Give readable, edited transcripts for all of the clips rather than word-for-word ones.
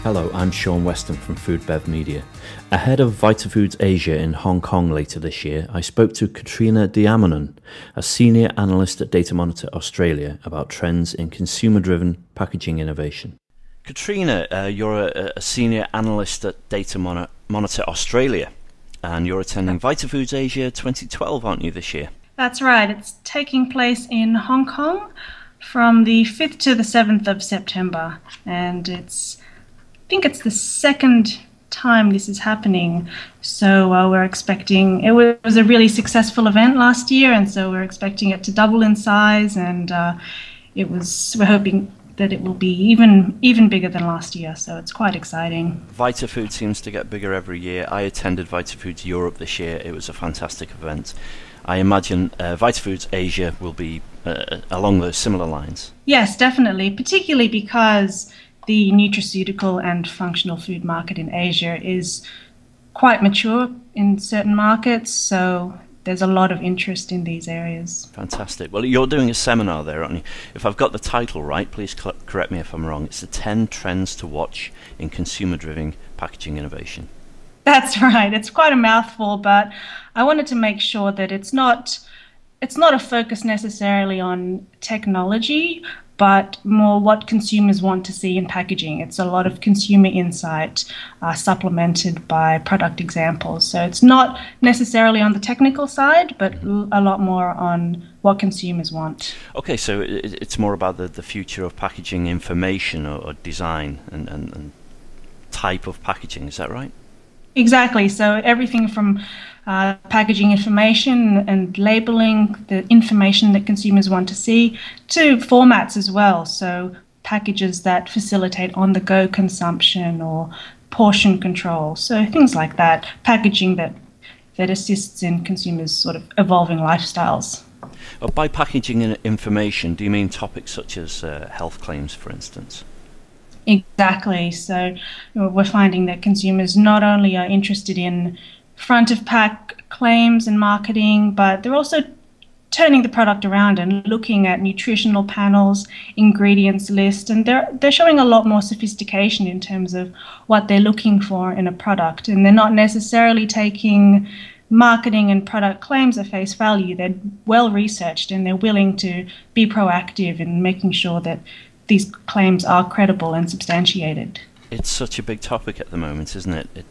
Hello, I'm Sean Weston from FoodBev Media. Ahead of VitaFoods Asia in Hong Kong later this year, I spoke to Katrina Diamonon, a senior analyst at Data Monitor Australia, about trends in consumer-driven packaging innovation. Katrina, you're a senior analyst at Data Monitor Australia, and you're attending VitaFoods Asia 2012, aren't you, this year? That's right. It's taking place in Hong Kong from the 5th to the 7th of September, and I think it's the second time this is happening. So we're expecting, it was a really successful event last year, and so we're expecting it to double in size, and we're hoping that it will be even bigger than last year, so it's quite exciting. VitaFoods seems to get bigger every year. I attended VitaFoods Europe this year. It was a fantastic event. I imagine VitaFoods Asia will be along those similar lines. Yes, definitely, particularly because the nutraceutical and functional food market in Asia is quite mature in certain markets, so there's a lot of interest in these areas. Fantastic. Well, you're doing a seminar there, aren't you? If I've got the title right, please correct me if I'm wrong. It's the 10 Trends to Watch in Consumer-Driven Packaging Innovation. That's right. It's quite a mouthful, but I wanted to make sure that it's not a focus necessarily on technology, but more what consumers want to see in packaging. It's a lot of consumer insight supplemented by product examples. So it's not necessarily on the technical side, but a lot more on what consumers want. Okay, so it's more about the future of packaging information or design and type of packaging, is that right? Exactly. So everything from packaging information and labeling, the information that consumers want to see, to formats as well. So packages that facilitate on-the-go consumption or portion control. So things like that. Packaging that assists in consumers' sort of evolving lifestyles. By packaging information, do you mean topics such as health claims, for instance? Exactly. So we're finding that consumers not only are interested in front of pack claims and marketing, but they're also turning the product around and looking at nutritional panels, ingredients list, and they're showing a lot more sophistication in terms of what they're looking for in a product, and they're not necessarily taking marketing and product claims at face value. They're well researched, and they're willing to be proactive in making sure that these claims are credible and substantiated. It's such a big topic at the moment, isn't it?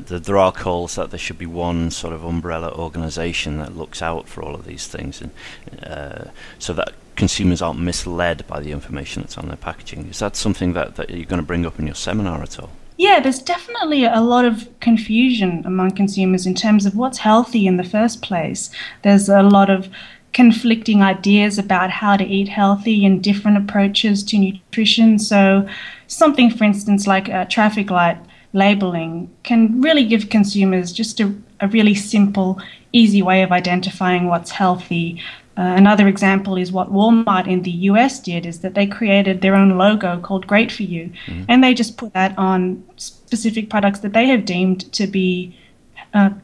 There are calls that there should be one sort of umbrella organisation that looks out for all of these things, and so that consumers aren't misled by the information that's on their packaging. Is that something that you're going to bring up in your seminar at all? Yeah, there's definitely a lot of confusion among consumers in terms of what's healthy in the first place. There's a lot of conflicting ideas about how to eat healthy and different approaches to nutrition. So something, for instance, like traffic light labeling can really give consumers just a really simple, easy way of identifying what's healthy. Another example is what Walmart in the US did, is that they created their own logo called Great For You, and they just put that on specific products that they have deemed to be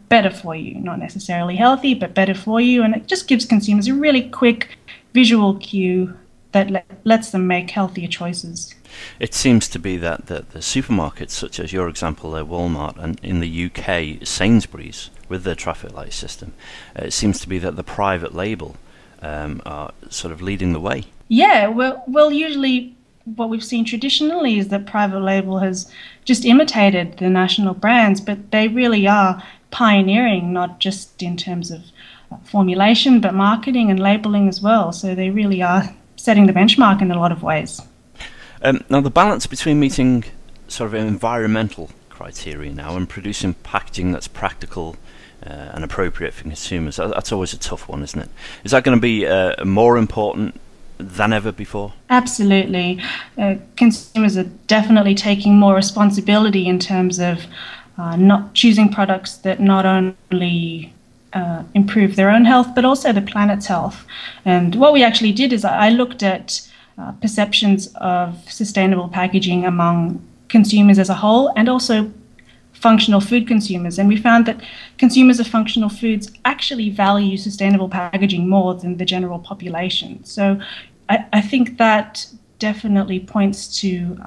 better for you, not necessarily healthy, but better for you, and it just gives consumers a really quick visual cue that lets them make healthier choices. It seems to be that the supermarkets, such as your example there, Walmart, and in the UK, Sainsbury's, with their traffic light system, it seems to be that the private label are sort of leading the way. Yeah, well, usually what we've seen traditionally is that private label has just imitated the national brands, but they really are pioneering, not just in terms of formulation, but marketing and labeling as well. So they really are setting the benchmark in a lot of ways. Now, the balance between meeting sort of environmental criteria now and producing packaging that's practical and appropriate for consumers, that's always a tough one, isn't it? Is that going to be more important than ever before? Absolutely. Consumers are definitely taking more responsibility in terms of not choosing products that not only improve their own health, but also the planet's health. And what we actually did is I looked at perceptions of sustainable packaging among consumers as a whole, and also functional food consumers. And we found that consumers of functional foods actually value sustainable packaging more than the general population. So I think that definitely points to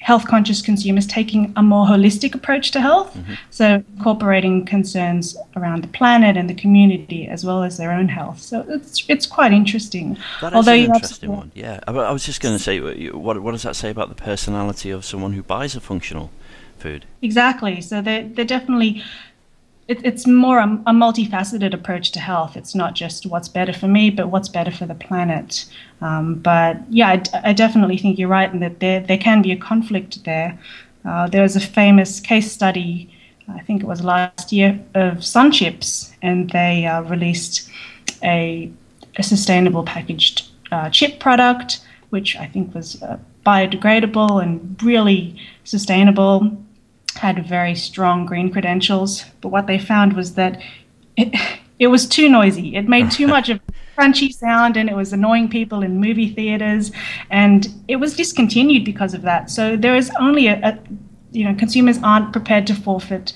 health conscious consumers taking a more holistic approach to health. So incorporating concerns around the planet and the community as well as their own health. So it's quite interesting. That is an interesting one, yeah. I was just going to say, what does that say about the personality of someone who buys a functional food? Exactly. So they're definitely... It's more a multifaceted approach to health. It's not just what's better for me, but what's better for the planet. But yeah, I definitely think you're right in that there can be a conflict there. There was a famous case study, I think it was last year, of Sun Chips, and they released a sustainable packaged chip product, which I think was biodegradable and really sustainable. Had very strong green credentials, but what they found was that it was too noisy. It made too much of a crunchy sound, and it was annoying people in movie theaters, and it was discontinued because of that. So there is only consumers aren't prepared to forfeit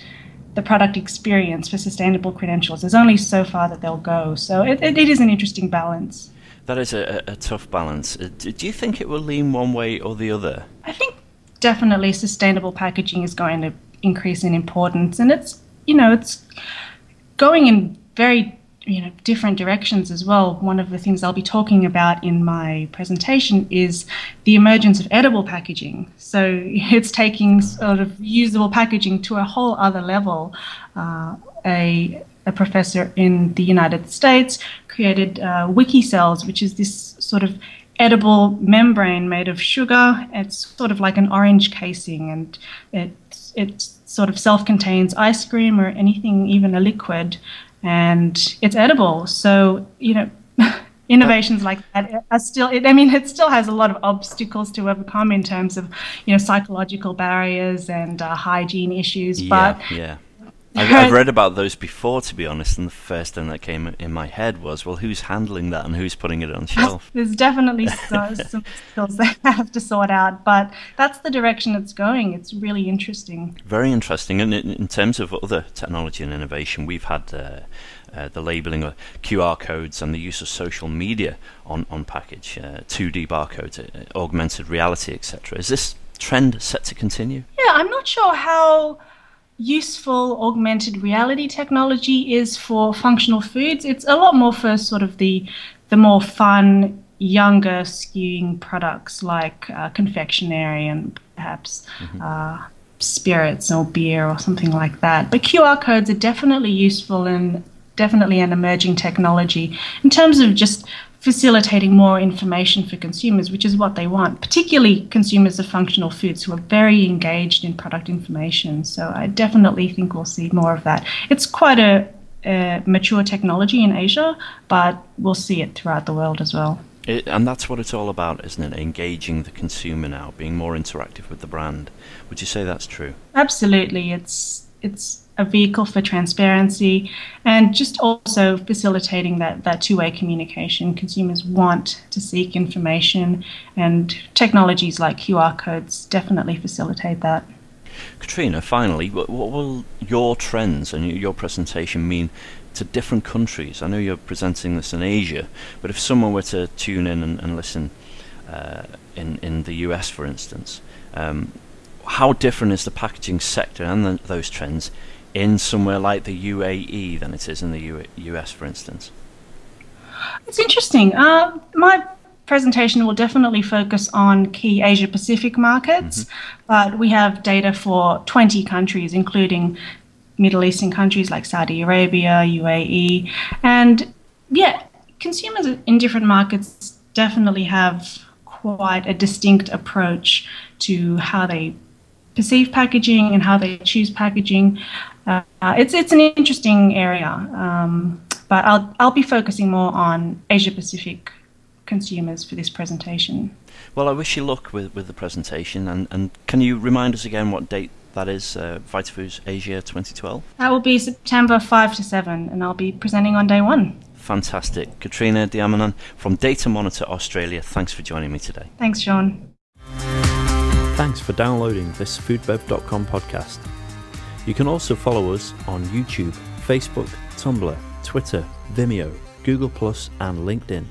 the product experience for sustainable credentials. There's only so far that they'll go. So it is an interesting balance. That is a tough balance. Do you think it will lean one way or the other? I think definitely sustainable packaging is going to increase in importance, and it's going in very different directions as well. One of the things I'll be talking about in my presentation is the emergence of edible packaging. So it's taking sort of usable packaging to a whole other level. A professor in the United States created WikiCells, which is this sort of edible membrane made of sugar. It's sort of like an orange casing, and it sort of self-contains ice cream or anything, even a liquid, and it's edible. So innovations like that are still. It still has a lot of obstacles to overcome in terms of psychological barriers and hygiene issues. Yeah. I've read about those before, to be honest, and the first thing that came in my head was, well, who's handling that and who's putting it on shelf? There's definitely some skills they have to sort out, but that's the direction it's going. It's really interesting. Very interesting. And in terms of other technology and innovation, we've had the labelling of QR codes and the use of social media on package, 2D barcodes, augmented reality, etc. Is this trend set to continue? Yeah, I'm not sure how useful augmented reality technology is for functional foods. It's a lot more for sort of the more fun, younger skewing products like confectionery and perhaps spirits or beer or something like that. But QR codes are definitely useful and definitely an emerging technology in terms of just facilitating more information for consumers, which is what they want, particularly consumers of functional foods who are very engaged in product information. So I definitely think we'll see more of that. It's quite a mature technology in Asia, but we'll see it throughout the world as well. And that's what it's all about, isn't it? Engaging the consumer now, being more interactive with the brand. Would you say that's true? Absolutely. It's a vehicle for transparency and just also facilitating that two-way communication. Consumers want to seek information, and technologies like QR codes definitely facilitate that. Katrina, finally, what will your trends and your presentation mean to different countries? I know you're presenting this in Asia, but if someone were to tune in and listen in the US, for instance, how different is the packaging sector and those trends in somewhere like the UAE than it is in the US, for instance? It's interesting. My presentation will definitely focus on key Asia-Pacific markets, but we have data for 20 countries, including Middle Eastern countries like Saudi Arabia, UAE, and yeah, consumers in different markets definitely have quite a distinct approach to how they perceive packaging and how they choose packaging. It's an interesting area, but I'll be focusing more on Asia-Pacific consumers for this presentation. Well, I wish you luck with the presentation, and can you remind us again what date that is, VitaFoods Asia 2012? That will be September 5 to 7, and I'll be presenting on day 1. Fantastic. Katrina Diamanan from Data Monitor Australia, thanks for joining me today. Thanks, Sean. Thanks for downloading this FoodBev.com podcast. You can also follow us on YouTube, Facebook, Tumblr, Twitter, Vimeo, Google+, and LinkedIn.